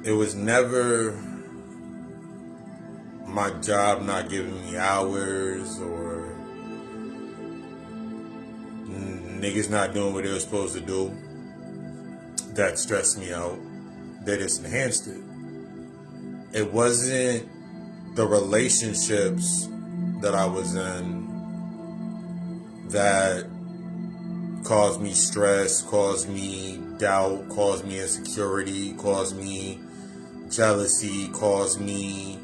it was never my job not giving me hours or niggas not doing what they were supposed to do that stressed me out. They just enhanced it. It wasn't the relationships that I was in that caused me stress, caused me doubt, caused me insecurity, caused me jealousy, caused me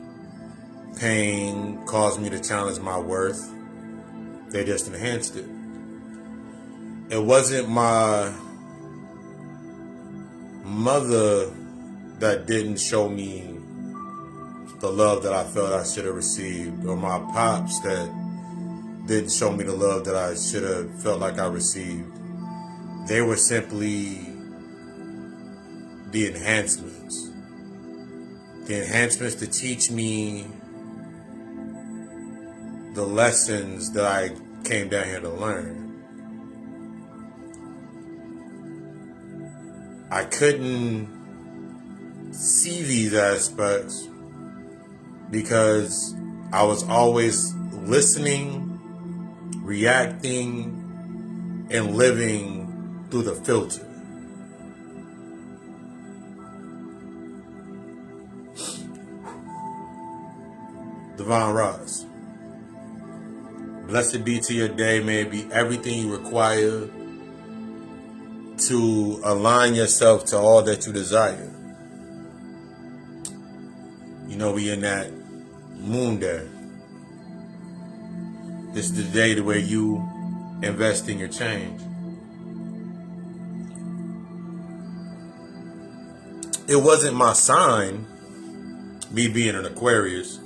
pain, caused me to challenge my worth. They just enhanced it. It wasn't my mother that didn't show me the love that I felt I should have received, or my pops that didn't show me the love that I should have felt like I received. They were simply the enhancements. The enhancements to teach me the lessons that I came down here to learn. I couldn't see these aspects because I was always listening, reacting, and living through the filter. Divine Rise. Blessed be to your day. May it be everything you require to align yourself to all that you desire. You know, we in that moon day. This is the day where you invest in your change. It wasn't my sign, me being an Aquarius,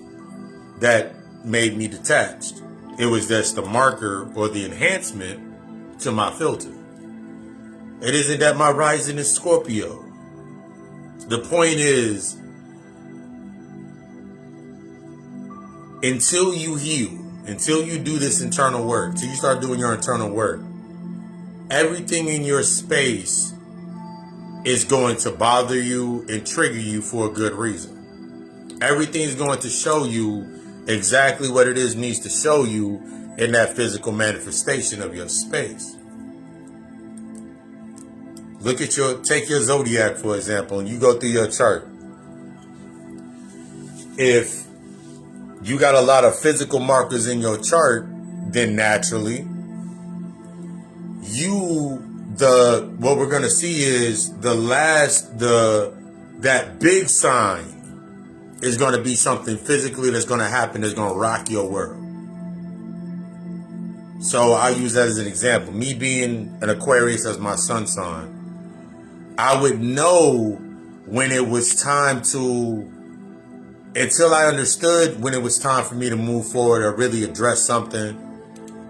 that made me detached. It was just the marker or the enhancement to my filter. It isn't that my rising is Scorpio. The point is, until you heal, until you do this internal work, till you start doing your internal work, everything in your space is going to bother you and trigger you for a good reason. Everything's going to show you exactly what it is needs to show you in that physical manifestation of your space. Look at take your zodiac, for example, and you go through your chart. If you got a lot of physical markers in your chart, then naturally, what we're going to see is that big sign is going to be something physically that's going to happen that's going to rock your world. So I use that as an example. Me being an Aquarius as my sun sign, I would know when it was time until I understood when it was time for me to move forward or really address something,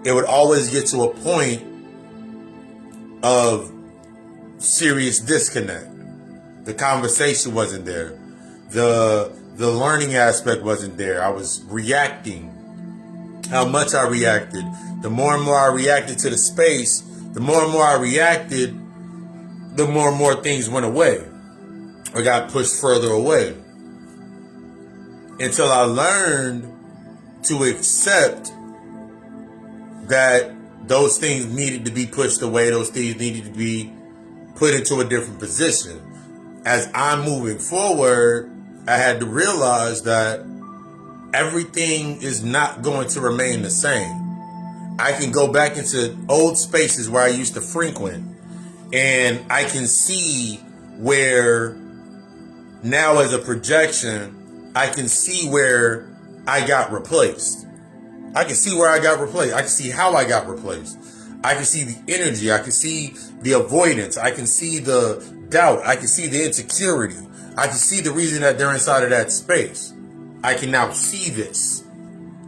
it would always get to a point of serious disconnect. The conversation wasn't there. The learning aspect wasn't there. I was reacting. How much I reacted. The more and more I reacted to the space, the more and more I reacted, the more and more things went away or got pushed further away. Until I learned to accept that those things needed to be pushed away, those things needed to be put into a different position. As I'm moving forward, I had to realize that everything is not going to remain the same. I can go back into old spaces where I used to frequent, and I can see where now as a projection, I can see where I got replaced. I can see where I got replaced. I can see how I got replaced. I can see the energy. I can see the avoidance. I can see the doubt. I can see the insecurity. I can see the reason that they're inside of that space. I can now see this.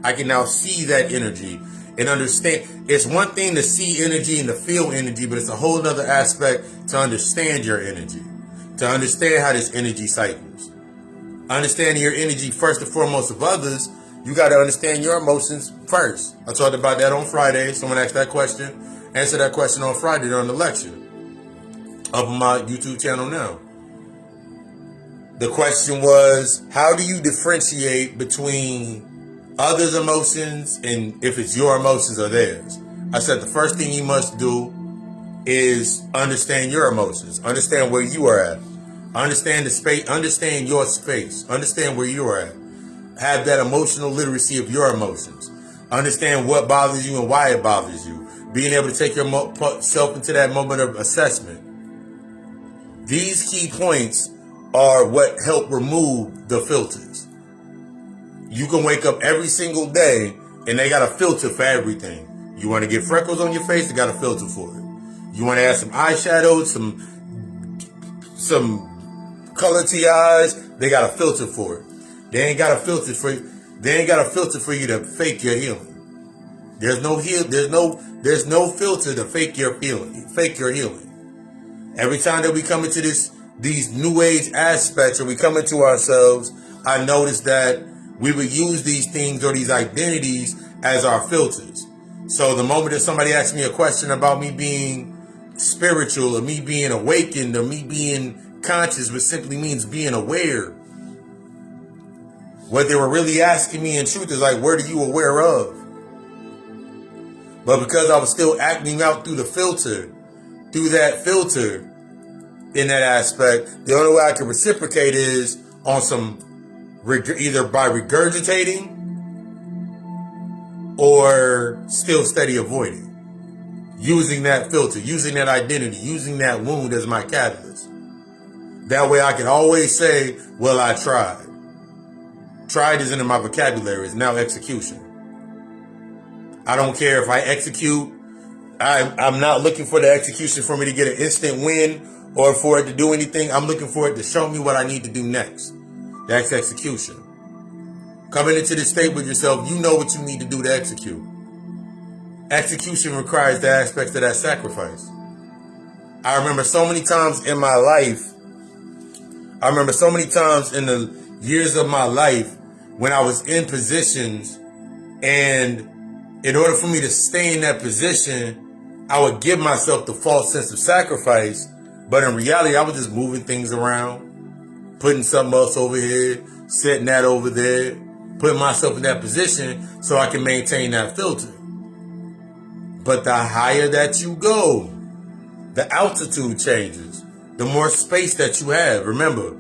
I can now see that energy and understand. It's one thing to see energy and to feel energy, but it's a whole other aspect to understand your energy, to understand how this energy cycles. Understanding your energy first and foremost of others, you got to understand your emotions first. I talked about that on Friday. Someone asked that question. Answer that question on Friday during the lecture up on my YouTube channel now. The question was, how do you differentiate between others' emotions and if it's your emotions or theirs? I said the first thing you must do is understand your emotions. Understand where you are at. Understand the space. Understand your space. Understand where you are at. Have that emotional literacy of your emotions. Understand what bothers you and why it bothers you. Being able to take yourself into that moment of assessment. These key points are what help remove the filters. You can wake up every single day and they got a filter for everything. You want to get freckles on your face, they got a filter for it. You want to add some eyeshadow, some color to your eyes, they got a filter for it. They ain't got a filter for you. They ain't got a filter for you to fake your healing. There's no filter to fake your healing. Every time that we come into these new age aspects, or we come into ourselves, I noticed that we would use these things or these identities as our filters. So the moment that somebody asks me a question about me being spiritual or me being awakened or me being conscious, which simply means being aware, what they were really asking me in truth is like, what are you aware of? But because I was still acting out through that filter, in that aspect, the only way I can reciprocate is on some, either by regurgitating or still steady avoiding. Using that filter, using that identity, using that wound as my catalyst. That way I can always say, well, I tried. Tried isn't in my vocabulary, it's now execution. I don't care if I execute. I'm not looking for the execution for me to get an instant win or for it to do anything. I'm looking for it to show me what I need to do next. That's execution. Coming into this state with yourself, you know what you need to do to execute. Execution requires the aspects of that sacrifice. I remember so many times in my life, in the years of my life, when I was in positions, and in order for me to stay in that position, I would give myself the false sense of sacrifice, but in reality, I was just moving things around, putting something else over here, setting that over there, putting myself in that position so I can maintain that filter. But the higher that you go, the altitude changes, the more space that you have. Remember,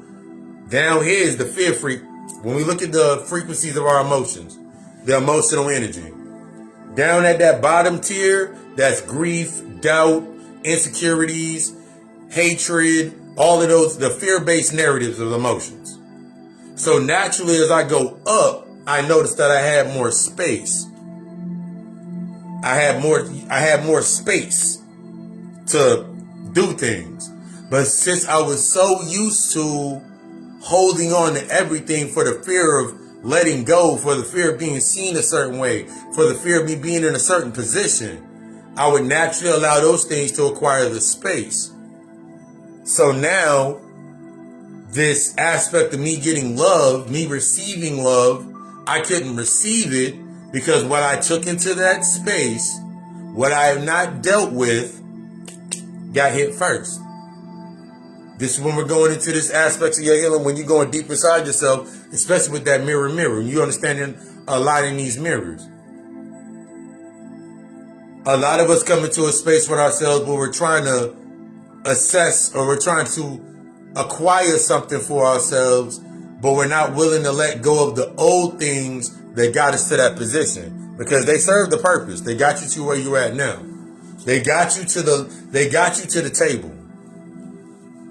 down here is the fear freak. When we look at the frequencies of our emotions, the emotional energy, down at that bottom tier, that's grief, doubt, insecurities, hatred, all of those, the fear-based narratives of emotions. So naturally, as I go up, I noticed that I had more space. I had more space to do things. But since I was so used to holding on to everything for the fear of letting go, for the fear of being seen a certain way, for the fear of me being in a certain position, I would naturally allow those things to acquire the space. So now, this aspect of me getting love, me receiving love, I couldn't receive it because what I took into that space, what I have not dealt with, got hit first. This is when we're going into this aspect of your healing, when you're going deep inside yourself, especially with that mirror, and you're understanding a lot in these mirrors. A lot of us come into a space with ourselves where we're trying to assess, or we're trying to acquire something for ourselves, but we're not willing to let go of the old things that got us to that position, because they serve the purpose. They got you to where you're at now. They got you to the table.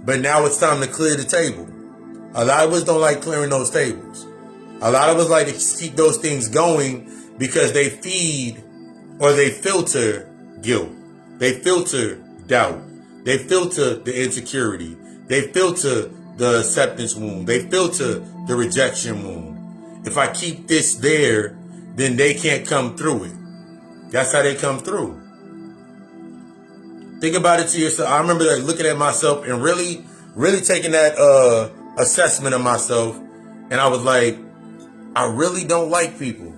But now it's time to clear the table. A lot of us don't like clearing those tables. A lot of us like to keep those things going because they feed or they filter guilt. They filter doubt. They filter the insecurity. They filter the acceptance wound. They filter the rejection wound. If I keep this there, then they can't come through it. That's how they come through. Think about it to yourself. I remember looking at myself and really taking that assessment of myself. And I was like, I really don't like people.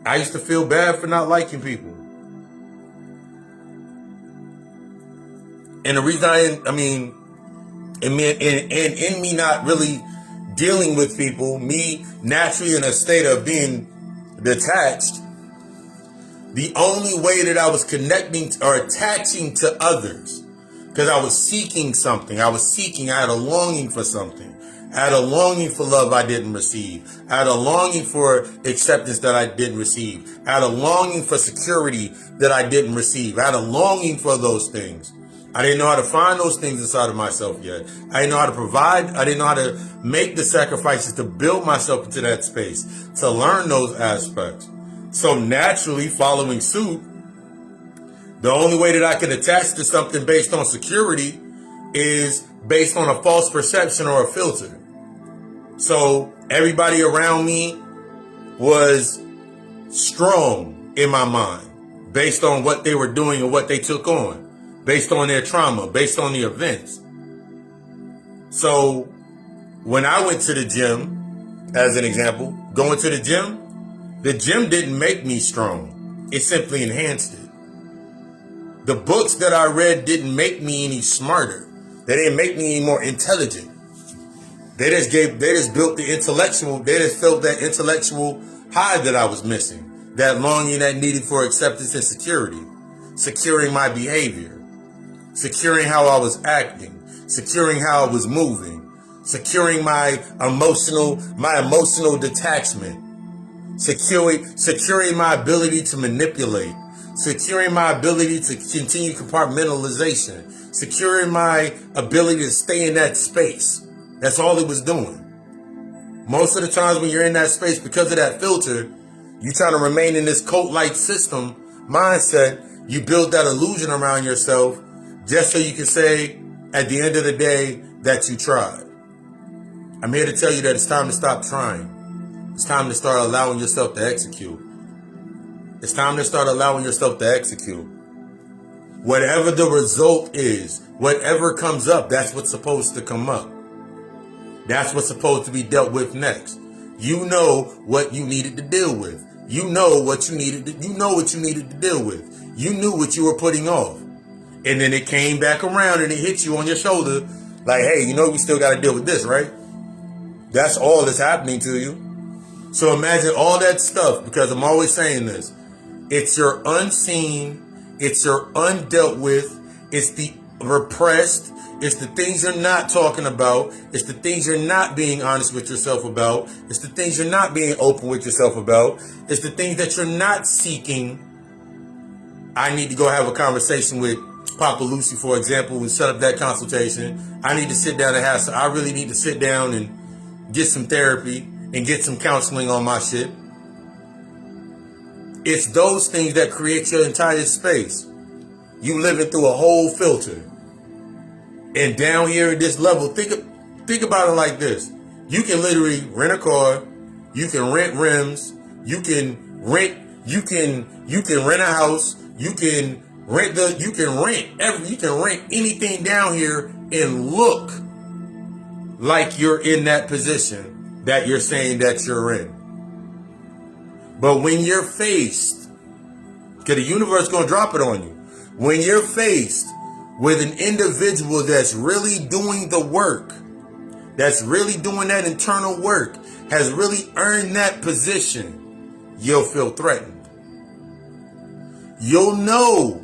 I used to feel bad for not liking people. And the reason And in me not really dealing with people, me naturally in a state of being detached, the only way that I was connecting or attaching to others, because I was seeking something. I had a longing for something. I had a longing for love I didn't receive. I had a longing for acceptance that I didn't receive. I had a longing for security that I didn't receive. I had a longing for those things. I didn't know how to find those things inside of myself yet. I didn't know how to provide. I didn't know how to make the sacrifices to build myself into that space, to learn those aspects. So naturally, following suit, the only way that I can attach to something based on security is based on a false perception or a filter. So everybody around me was strong in my mind based on what they were doing and what they took on, based on their trauma, based on the events. So when I went to the gym, as an example, going to the gym didn't make me strong. It simply enhanced it. The books that I read didn't make me any smarter. They didn't make me any more intelligent. They just built the intellectual, they just felt that intellectual high that I was missing. That longing, that needing for acceptance and security. Securing my behavior. Securing how I was acting. Securing how I was moving. Securing my emotional detachment. Securing my ability to manipulate. Securing my ability to continue compartmentalization. Securing my ability to stay in that space. That's all it was doing. Most of the times when you're in that space, because of that filter, you trying to remain in this cult-like system mindset. You build that illusion around yourself just so you can say at the end of the day that you tried. I'm here to tell you that it's time to stop trying. It's time to start allowing yourself to execute. It's time to start allowing yourself to execute. Whatever the result is, whatever comes up, that's what's supposed to come up. That's what's supposed to be dealt with next. You know what you needed to deal with. You know what you needed to deal with. You knew what you were putting off. And then it came back around and it hit you on your shoulder like, hey, you know we still got to deal with this, right? That's all that's happening to you. So imagine all that stuff, because I'm always saying this. It's your unseen. It's your undealt with. It's the repressed. It's the things you're not talking about. It's the things you're not being honest with yourself about. It's the things you're not being open with yourself about. It's the things that you're not seeking. I need to go have a conversation with Papa Lucy, for example, and set up that consultation. I need to sit down and I really need to sit down and get some therapy and get some counseling on my shit. It's those things that create your entire space. You living through a whole filter. And down here at this level, think about it like this. You can literally rent a car, you can rent rims, you can rent a house, you can rent anything down here and look like you're in that position that you're saying that you're in. But when you're faced, because the universe is going to drop it on you, when you're faced with an individual that's really doing the work, that's really doing that internal work, has really earned that position, you'll feel threatened. You'll know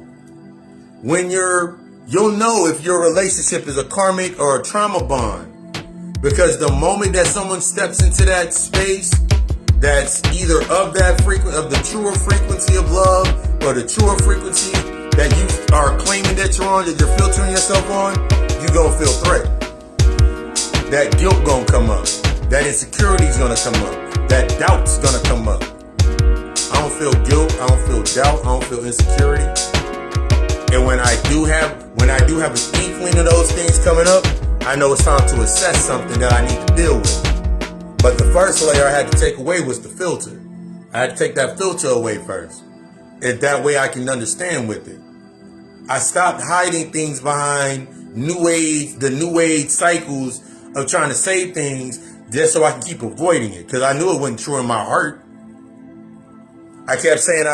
if your relationship is a karmic or a trauma bond. Because the moment that someone steps into that space that's either of that of the truer frequency of love or the truer frequency that you are claiming that you're on, that you're filtering yourself on, you're going to feel threatened. That guilt going to come up. That insecurity is going to come up. That doubt's going to come up. I don't feel guilt. I don't feel doubt. I don't feel insecurity. And when I do have an inkling of those things coming up, I know it's time to assess something that I need to deal with. But the first layer I had to take away was the filter. I had to take that filter away first. And that way I can understand with it. I stopped hiding things behind the new age cycles of trying to say things just so I can keep avoiding it. Because I knew it wasn't true in my heart. I kept saying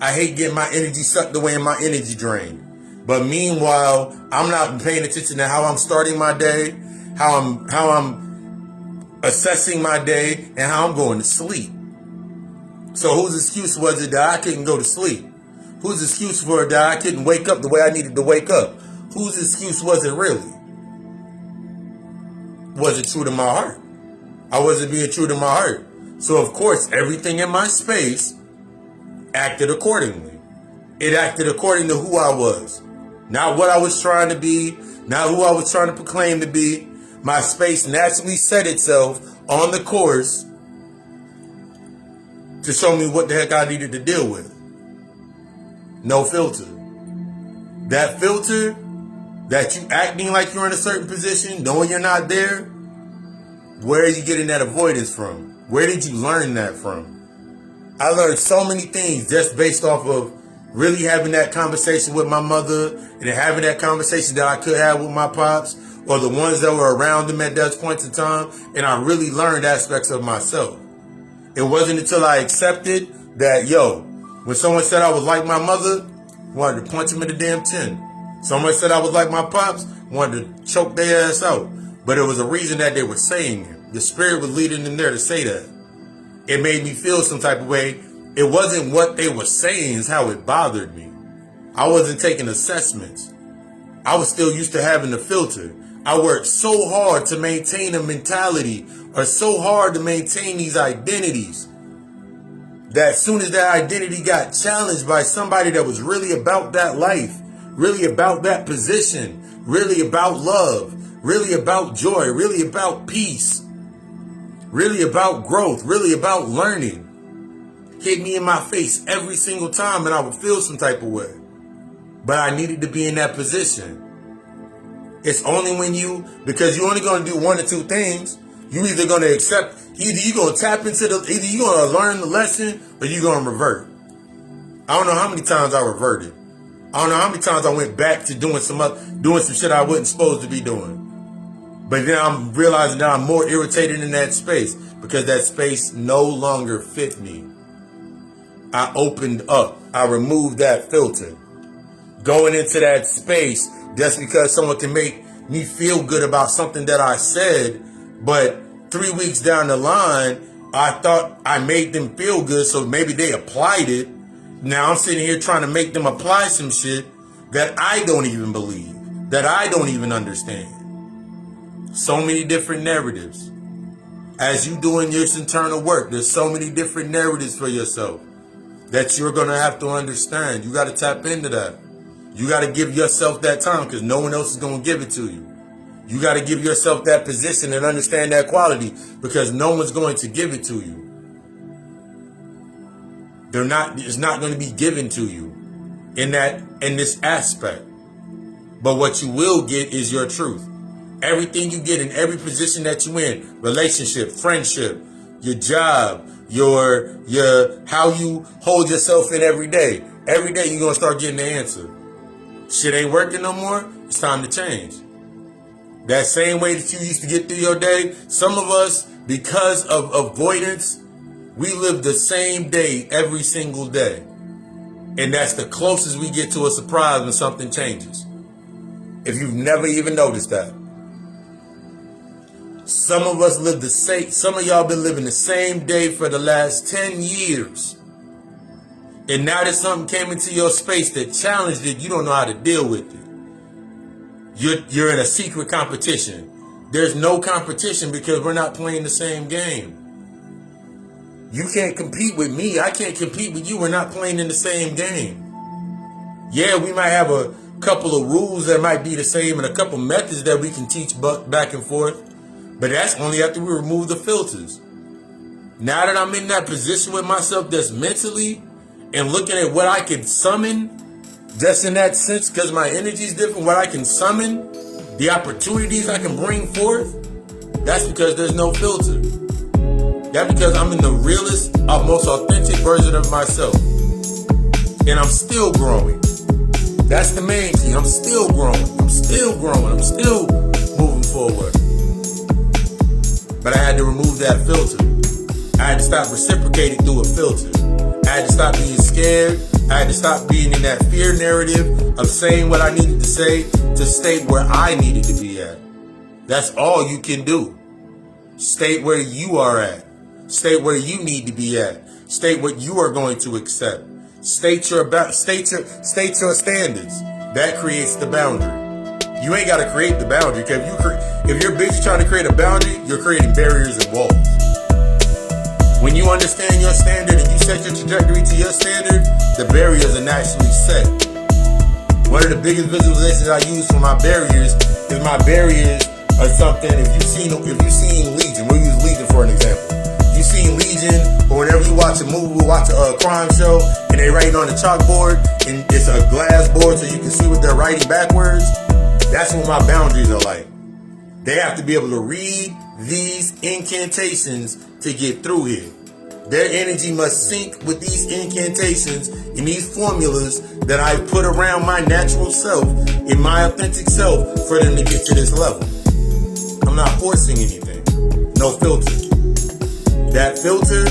I hate getting my energy sucked away and my energy drained. But meanwhile, I'm not paying attention to how I'm starting my day, how I'm assessing my day, and how I'm going to sleep. So whose excuse was it that I couldn't go to sleep? Whose excuse for it that I couldn't wake up the way I needed to wake up? Whose excuse was it really? Was it true to my heart? I wasn't being true to my heart. So of course, everything in my space acted accordingly. It acted according to who I was. Not what I was trying to be, not who I was trying to proclaim to be. My space naturally set itself on the course to show me what the heck I needed to deal with. No filter. That filter, that you acting like you're in a certain position, knowing you're not there, where are you getting that avoidance from? Where did you learn that from? I learned so many things just based off of really having that conversation with my mother and having that conversation that I could have with my pops or the ones that were around them at those points in time. And I really learned aspects of myself. It wasn't until I accepted that, when someone said I was like my mother, I wanted to punch them in the damn chin. Someone said I was like my pops, wanted to choke their ass out. But it was a reason that they were saying it. The spirit was leading them there to say that. It made me feel some type of way. It wasn't what they were saying, it's how it bothered me. I wasn't taking assessments. I was still used to having the filter. I worked so hard to maintain a mentality or so hard to maintain these identities that as soon as that identity got challenged by somebody that was really about that life, really about that position, really about love, really about joy, really about peace, really about growth, really about learning, hit me in my face every single time and I would feel some type of way. But I needed to be in that position. It's only when because you're only going to do one or two things. You're either going to accept, either you're going to tap into either you're going to learn the lesson or you're going to revert. I don't know how many times I reverted. I don't know how many times I went back to doing some shit I wasn't supposed to be doing. But then I'm realizing that I'm more irritated in that space because that space no longer fit me. I opened up. I removed that filter. Going into that space just because someone can make me feel good about something that I said, but 3 weeks down the line, I thought I made them feel good, so maybe they applied it. Now I'm sitting here trying to make them apply some shit that I don't even believe, that I don't even understand. So many different narratives. As you doing your internal work, there's so many different narratives for yourself that you're going to have to understand. You got to tap into that. You got to give yourself that time because no one else is going to give it to you. You got to give yourself that position and understand that quality because no one's going to give it to you. It's not going to be given to you in this aspect. But what you will get is your truth. Everything you get in every position that you in, relationship, friendship, your job, your how you hold yourself in every day. Every day you're going to start getting the answer. Shit ain't working no more. It's time to change. That same way that you used to get through your day, some of us, because of avoidance, we live the same day every single day. And that's the closest we get to a surprise when something changes. If you've never even noticed that. Some of us live the same, some of y'all been living the same day for the last 10 years. And now that something came into your space that challenged it, you don't know how to deal with it. You're in a secret competition. There's no competition because we're not playing the same game. You can't compete with me. I can't compete with you. We're not playing in the same game. Yeah, we might have a couple of rules that might be the same and a couple methods that we can teach back and forth. But that's only after we remove the filters. Now that I'm in that position with myself that's mentally and looking at what I can summon, just in that sense, because my energy is different, what I can summon, the opportunities I can bring forth, that's because there's no filter. That's because I'm in the realest, most authentic version of myself. And I'm still growing. That's the main key. I'm still growing. I'm still moving forward. But I had to remove that filter. I had to stop reciprocating through a filter. I had to stop being scared I had to stop being in that fear narrative of saying what I needed to say to state where I needed to be at. That's all you can do. State where you are at. State where you need to be at. State what you are going to accept. State your standards. That creates the boundary. You ain't got to create the boundary. If you're busy trying to create a boundary, you're creating barriers and walls. When you understand your standard and you set your trajectory to your standard, the barriers are naturally set. One of the biggest visualizations I use for my barriers is my barriers are something. If you've seen Legion, we'll use Legion for an example. You've seen Legion, or whenever you watch a movie, watch a crime show, and they write on the chalkboard, and it's a glass board so you can see what they're writing backwards. That's what my boundaries are like. They have to be able to read these incantations to get through here. Their energy must sync with these incantations and these formulas that I put around my natural self and my authentic self for them to get to this level. I'm not forcing anything. No filter. That filter,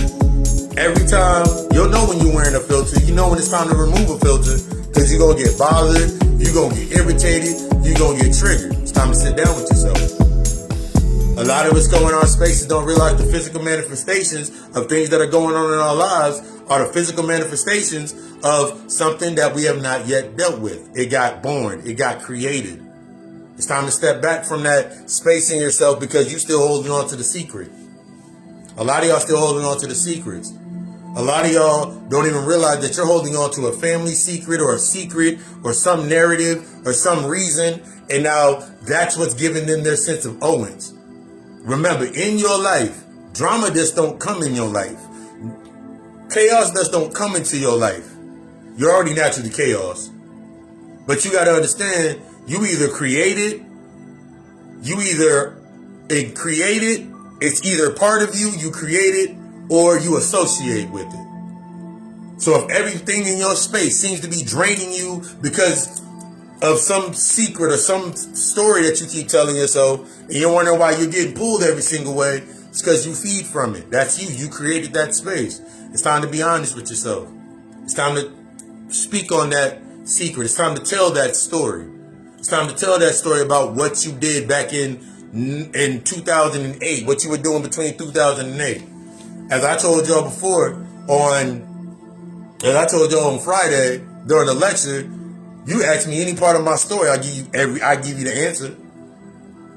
every time, you'll know when you're wearing a filter. You know when it's time to remove a filter, because you're going to get bothered, you're going to get irritated, you're going to get triggered. It's time to sit down with yourself. A lot of us go in our spaces, don't realize the physical manifestations of things that are going on in our lives are the physical manifestations of something that we have not yet dealt with. It got born. It got created. It's time to step back from that space in yourself because you're still holding on to the secret. A lot of y'all still holding on to the secrets. A lot of y'all don't even realize that you're holding on to a family secret or some narrative or some reason. And now that's what's giving them their sense of owens. Remember, in your life, drama just don't come in your life. Chaos just don't come into your life. You're already naturally chaos. But you got to understand, you either create it, it's either part of you, you create it, or you associate with it. So if everything in your space seems to be draining you because of some secret or some story that you keep telling yourself, and you're wondering why you're getting pulled every single way, it's because you feed from it. That's you. You created that space. It's time to be honest with yourself. It's time to speak on that secret. It's time to tell that story. It's time to tell that story about what you did back in 2008, what you were doing between 2008. As I told y'all on Friday during the lecture, you ask me any part of my story, I give you the answer.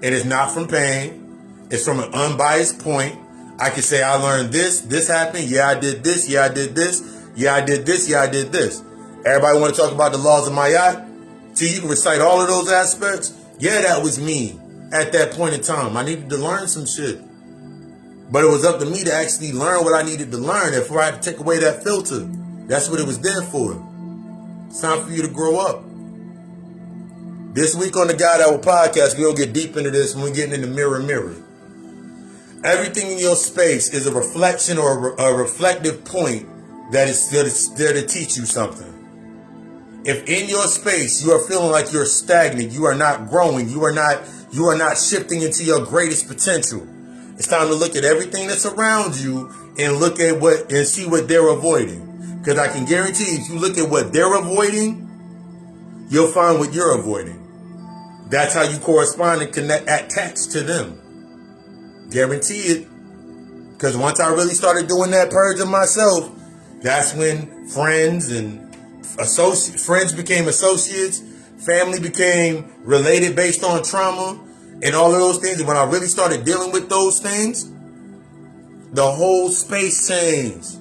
And it's not from pain. It's from an unbiased point. I can say I learned this happened, yeah, I did this, yeah, I did this, yeah, I did this, yeah, I did this. Everybody want to talk about the laws of Mayat? So you can recite all of those aspects? Yeah, that was me at that point in time. I needed to learn some shit. But it was up to me to actually learn what I needed to learn. If I had to take away that filter, that's what it was there for. It's time for you to grow up. This week on the God Hour podcast, we'll get deep into this when we're getting into mirror. Everything in your space is a reflection or a reflective point that is there to teach you something. If in your space you are feeling like you're stagnant, you are not growing, you are not shifting into your greatest potential, it's time to look at everything that's around you and see what they're avoiding. Because I can guarantee if you look at what they're avoiding, you'll find what you're avoiding. That's how you correspond and connect, attach to them. Guarantee it. Because once I really started doing that purge of myself, that's when friends became associates, family became related based on trauma, and all of those things. And when I really started dealing with those things, the whole space changed.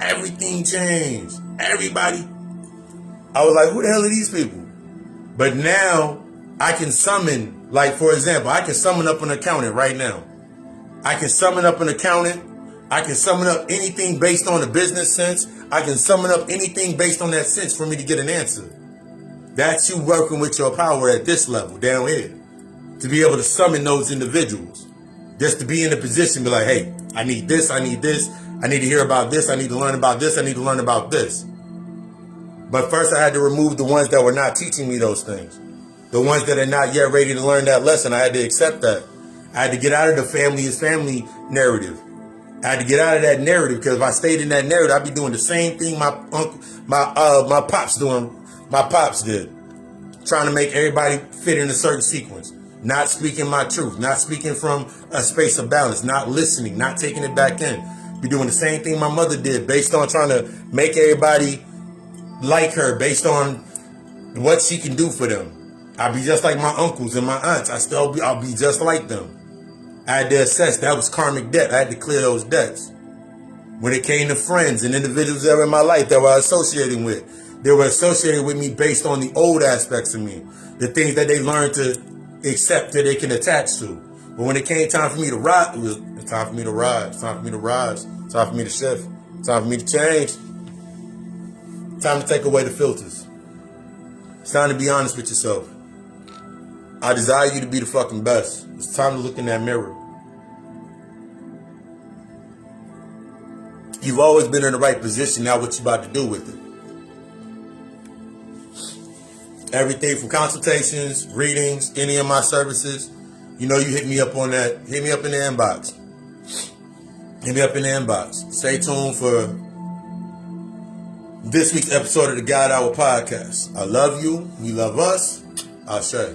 Everything changed. Everybody. I was like, who the hell are these people? But now I can summon, like, for example, I can summon up an accountant right now. I can summon up an accountant. I can summon up anything based on a business sense. I can summon up anything based on that sense for me to get an answer. That's you working with your power at this level down here. To be able to summon those individuals. Just to be in a position to be like, hey, I need this, I need this. I need to hear about this. I need to learn about this. I need to learn about this. But first I had to remove the ones that were not teaching me those things. The ones that are not yet ready to learn that lesson. I had to accept that. I had to get out of the family is family narrative. I had to get out of that narrative, because if I stayed in that narrative, I'd be doing the same thing my pops did, trying to make everybody fit in a certain sequence, not speaking my truth, not speaking from a space of balance, not listening, not taking it back in. Be doing the same thing my mother did, based on trying to make everybody like her, based on what she can do for them. I'll be just like my uncles and my aunts. I'll be just like them. I had to assess that was karmic debt. I had to clear those debts. When it came to friends and individuals that were in my life that were associating with, they were associated with me based on the old aspects of me, the things that they learned to accept, that they can attach to. But when it came time for me to rise, it was time for me to rise. It's time for me to rise. It's time for me to shift. It's time for me to change. It's time to take away the filters. It's time to be honest with yourself. I desire you to be the fucking best. It's time to look in that mirror. You've always been in the right position. Now what you about to do with it? Everything from consultations, readings, any of my services, you hit me up on that. Hit me up in the inbox. Hit me up in the inbox. Stay tuned for this week's episode of the God Hour Podcast. I love you. You love us. Ashe.